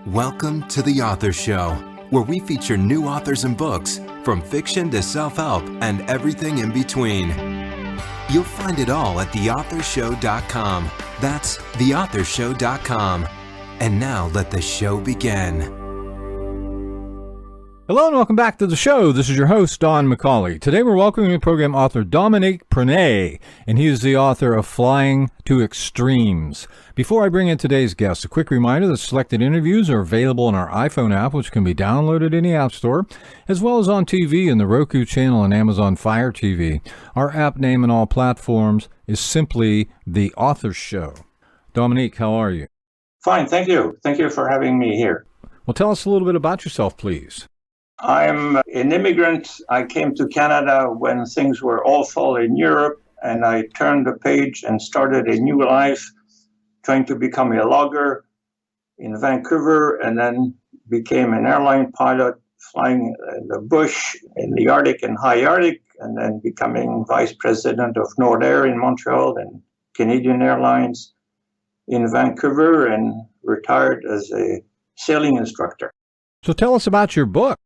Welcome to The Author Show, where we feature new authors and books, from fiction to self-help and everything in between. You'll find it all at TheAuthorsShow.com. That's TheAuthorsShow.com. And now let the show begin. Hello and welcome back to the show. This is your host, Don McCauley. Today we're welcoming the program author Dominique Prinet, and he is the author of Flying to Extremes. Before I bring in today's guest, a quick reminder that selected interviews are available in our iPhone app, which can be downloaded in the App Store, as well as on TV in the Roku channel and Amazon Fire TV. Our app name on all platforms is simply The Author Show. Dominique, how are you? Fine, thank you. Thank you for having me here. Well, tell us a little bit about yourself, please. I'm an immigrant. I came to Canada when things were awful in Europe, and I turned the page and started a new life, trying to become a logger in Vancouver, and then became an airline pilot, flying in the bush, in the Arctic and high Arctic, and then becoming vice president of Nordair in Montreal and Canadian Airlines in Vancouver, and retired as a sailing instructor. So tell us about your book.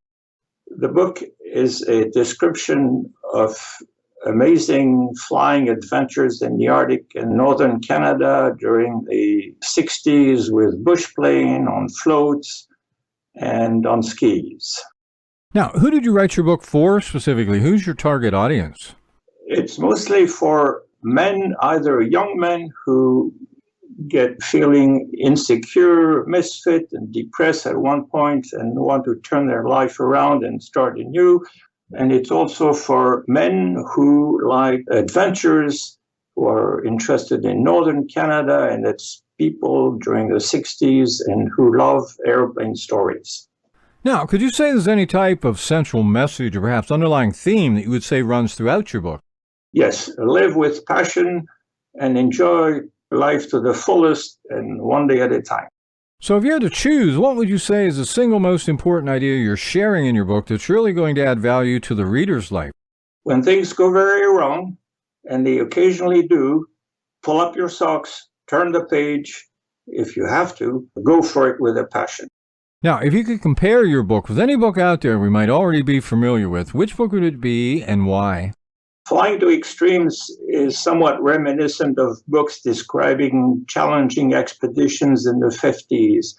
The book is a description of amazing flying adventures in the Arctic and northern Canada during the 60s with bush plane, on floats, and on skis. Now, who did you write your book for specifically? Who's your target audience? It's mostly for men, either young men who get feeling insecure, misfit, and depressed at one point and want to turn their life around and start anew. And it's also for men who like adventures, who are interested in northern Canada and its people during the 60s and who love airplane stories. Now, could you say there's any type of central message or perhaps underlying theme that you would say runs throughout your book? Yes, live with passion and enjoy life to the fullest and one day at a time. So if you had to choose, what would you say is the single most important idea you're sharing in your book that's really going to add value to the reader's life? When things go very wrong, and they occasionally do, pull up your socks, turn the page. If you have to, go for it with a passion. Now, if you could compare your book with any book out there we might already be familiar with, which book would it be and why? Flying to Extremes is somewhat reminiscent of books describing challenging expeditions in the 50s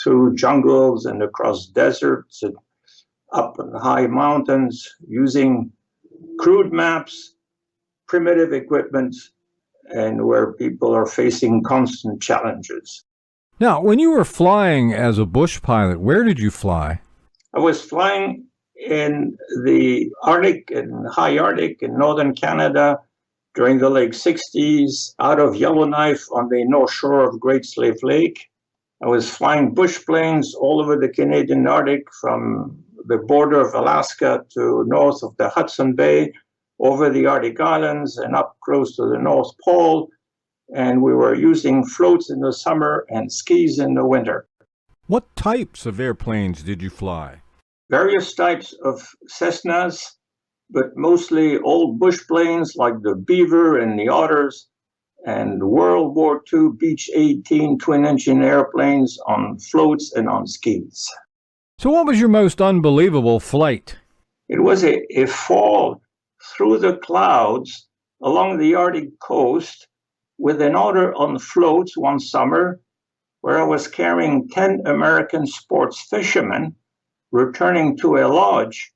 through jungles and across deserts and up in high mountains, using crude maps, primitive equipment, and where people are facing constant challenges. Now, when you were flying as a bush pilot, where did you fly? I was flying in the Arctic and high Arctic in northern Canada during the late 60s, out of Yellowknife on the north shore of Great Slave Lake. I was flying bush planes all over the Canadian Arctic, from the border of Alaska to north of the Hudson Bay, over the Arctic Islands and up close to the North Pole. And we were using floats in the summer and skis in the winter. What types of airplanes did you fly? Various types of Cessnas, but mostly old bush planes like the Beaver and the Otters, and World War II Beech 18 twin-engine airplanes on floats and on skis. So what was your most unbelievable flight? It was a fall through the clouds along the Arctic coast with an otter on floats one summer, where I was carrying 10 American sports fishermen returning to a lodge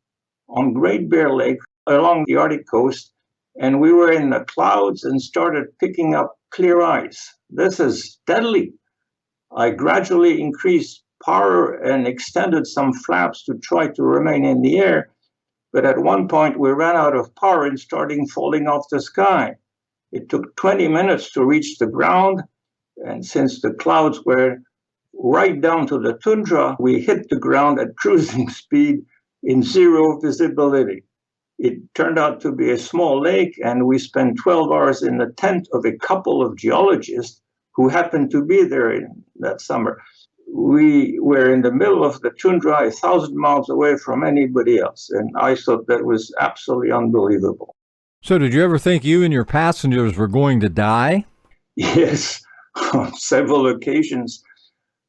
on Great Bear Lake along the Arctic coast, and we were in the clouds and started picking up clear ice. This is deadly. I gradually increased power and extended some flaps to try to remain in the air, but at one point we ran out of power and started falling off the sky. It took 20 minutes to reach the ground, and since the clouds were right down to the tundra, we hit the ground at cruising speed in zero visibility. It turned out to be a small lake, and we spent 12 hours in the tent of a couple of geologists who happened to be there in that summer. We were in the middle of the tundra, 1,000 miles away from anybody else, and I thought that was absolutely unbelievable. So did you ever think you and your passengers were going to die? Yes, on several occasions.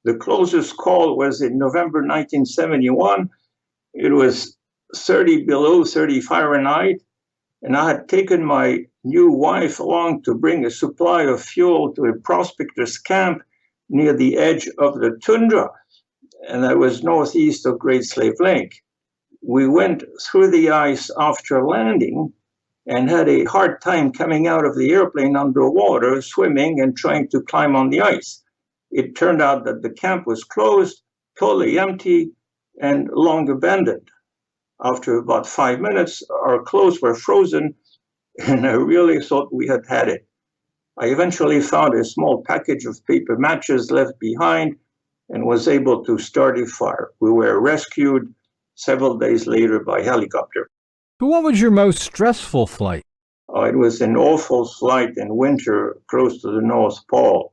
The closest call was in November 1971. It was 30 below 30 Fahrenheit, and I had taken my new wife along to bring a supply of fuel to a prospector's camp near the edge of the tundra, and that was northeast of Great Slave Lake. We went through the ice after landing and had a hard time coming out of the airplane underwater, swimming and trying to climb on the ice. It turned out that the camp was closed, totally empty, and long abandoned. After about 5 minutes, our clothes were frozen, and I really thought we had had it. I eventually found a small package of paper matches left behind and was able to start a fire. We were rescued several days later by helicopter. But what was your most stressful flight? It was an awful flight in winter close to the North Pole.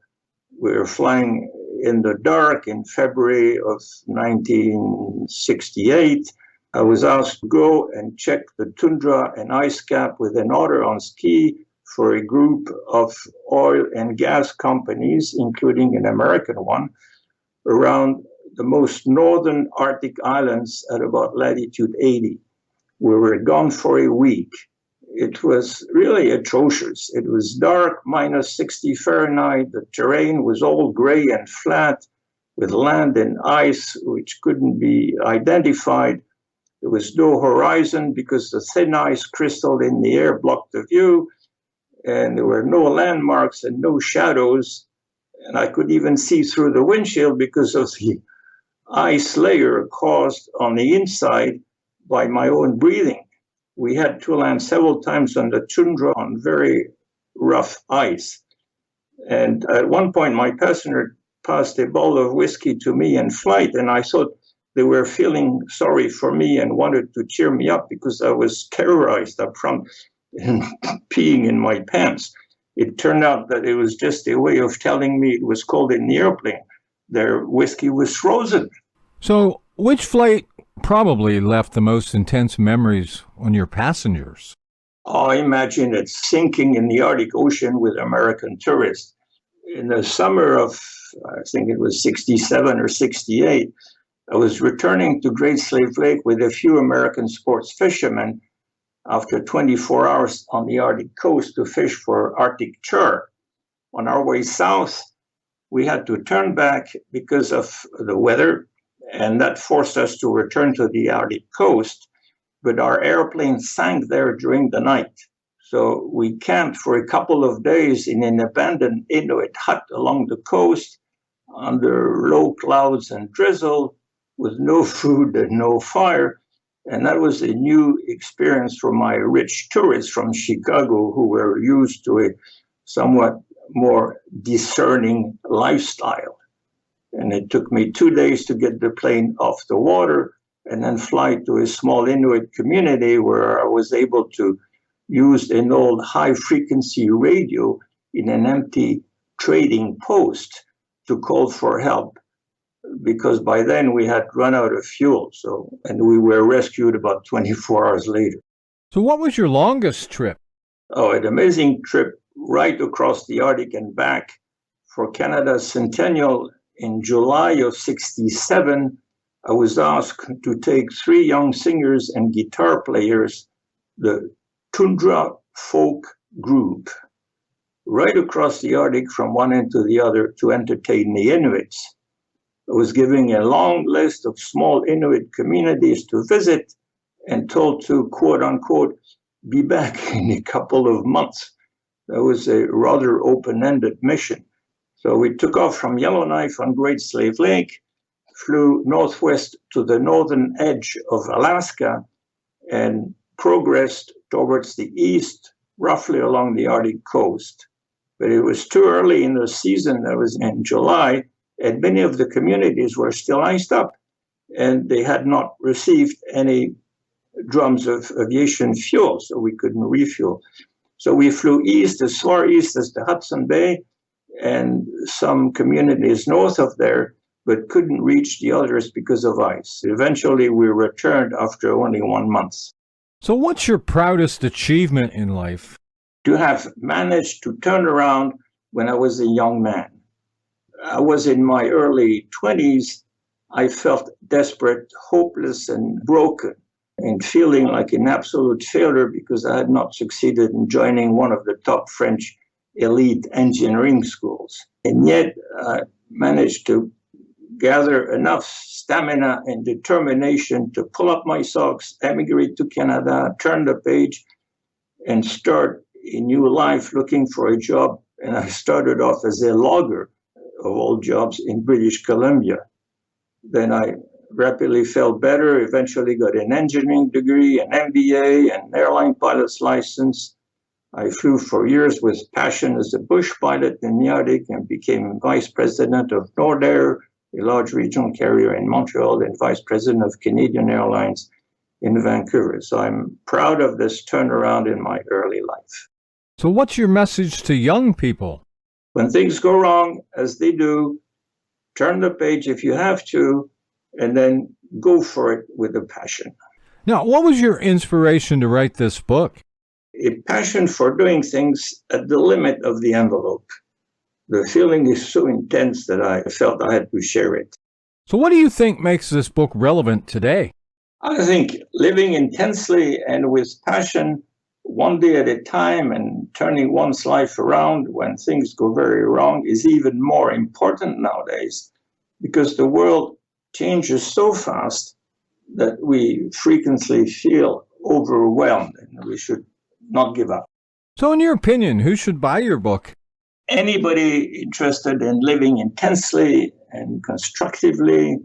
We were flying in the dark in February of 1968. I was asked to go and check the tundra and ice cap with an order on ski for a group of oil and gas companies, including an American one, around the most northern Arctic islands at about latitude 80. We were gone for a week. It was really atrocious. It was dark, minus 60 Fahrenheit. The terrain was all gray and flat with land and ice which couldn't be identified. There was no horizon because the thin ice crystal in the air blocked the view, and there were no landmarks and no shadows. And I could even see through the windshield because of the ice layer caused on the inside by my own breathing. We had to land several times on the tundra on very rough ice. And at one point, my passenger passed a bottle of whiskey to me in flight, and I thought they were feeling sorry for me and wanted to cheer me up because I was terrorized up front and peeing in my pants. It turned out that it was just a way of telling me it was cold in the airplane. Their whiskey was frozen. So, which flight probably left the most intense memories on your passengers? I imagine it's sinking in the Arctic Ocean with American tourists. In the summer of, I think it was 67 or 68, I was returning to Great Slave Lake with a few American sports fishermen after 24 hours on the Arctic coast to fish for Arctic char. On our way south, we had to turn back because of the weather, and that forced us to return to the Arctic coast, but our airplane sank there during the night. So we camped for a couple of days in an abandoned Inuit hut along the coast under low clouds and drizzle with no food and no fire. And that was a new experience for my rich tourists from Chicago who were used to a somewhat more discerning lifestyle. And it took me 2 days to get the plane off the water and then fly to a small Inuit community where I was able to use an old high-frequency radio in an empty trading post to call for help, because by then we had run out of fuel. And we were rescued about 24 hours later. So what was your longest trip? An amazing trip right across the Arctic and back for Canada's centennial in July of 67. I was asked to take 3 young singers and guitar players, the Tundra Folk Group, right across the Arctic from one end to the other to entertain the Inuits. I was giving a long list of small Inuit communities to visit and told to, quote unquote, be back in a couple of months. That was a rather open-ended mission. So we took off from Yellowknife on Great Slave Lake, flew northwest to the northern edge of Alaska, and progressed towards the east, roughly along the Arctic coast. But it was too early in the season, that was in July, and many of the communities were still iced up, and they had not received any drums of aviation fuel, so we couldn't refuel. So we flew east, as far east as the Hudson Bay, and some communities north of there, but couldn't reach the others because of ice. Eventually, we returned after only 1 month. So what's your proudest achievement in life? To have managed to turn around when I was a young man. I was in my early 20s, I felt desperate, hopeless, and broken, and feeling like an absolute failure because I had not succeeded in joining one of the top French elite engineering schools. And yet I managed to gather enough stamina and determination to pull up my socks, emigrate to Canada, turn the page, and start a new life looking for a job. And I started off as a logger, of all jobs, in British Columbia. Then I rapidly felt better, eventually got an engineering degree, an MBA, an airline pilot's license. I flew for years with passion as a bush pilot in the Arctic and became vice president of Nordair, a large regional carrier in Montreal, and vice president of Canadian Airlines in Vancouver. So I'm proud of this turnaround in my early life. So what's your message to young people? When things go wrong, as they do, turn the page if you have to, and then go for it with a passion. Now, what was your inspiration to write this book? A passion for doing things at the limit of the envelope. The feeling is so intense that I felt I had to share it. So what do you think makes this book relevant today? I think living intensely and with passion, one day at a time, and turning one's life around when things go very wrong is even more important nowadays, because the world changes so fast that we frequently feel overwhelmed, and we should not give up. So in your opinion, who should buy your book? Anybody interested in living intensely and constructively,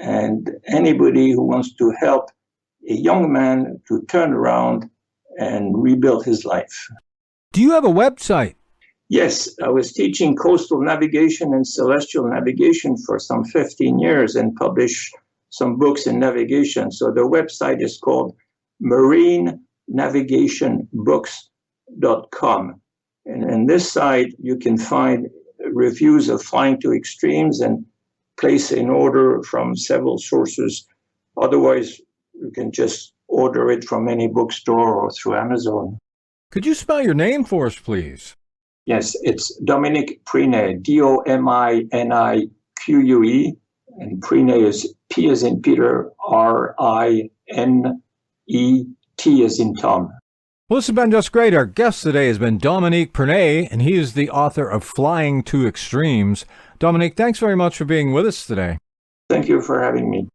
and anybody who wants to help a young man to turn around and rebuild his life. Do you have a website? Yes, I was teaching coastal navigation and celestial navigation for some 15 years and published some books in navigation. So the website is called marinenavigationbooks.com. And in this site, you can find reviews of Flying to Extremes and place an order from several sources. Otherwise, you can just order it from any bookstore or through Amazon. Could you spell your name for us, please? Yes, it's Dominique Prinet, Dominique, and Prinet is P as in Peter, Rinet as in Tom. Well, this has been just great. Our guest today has been Dominique Prinet, and he is the author of Flying to Extremes. Dominique, thanks very much for being with us today. Thank you for having me.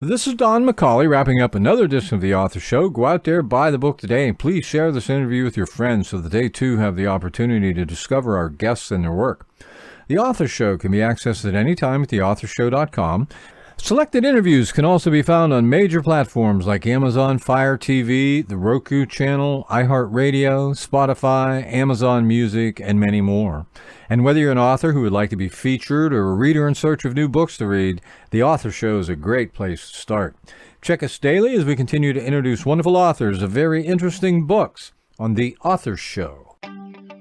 This is Don McCauley wrapping up another edition of The Author Show. Go out there, buy the book today, and please share this interview with your friends so that they too have the opportunity to discover our guests and their work. The Author Show can be accessed at any time at TheAuthorsShow.com. Selected interviews can also be found on major platforms like Amazon Fire TV, the Roku channel, iHeartRadio, Spotify, Amazon Music, and many more. And whether you're an author who would like to be featured or a reader in search of new books to read, The Author Show is a great place to start. Check us daily as we continue to introduce wonderful authors of very interesting books on The Author Show.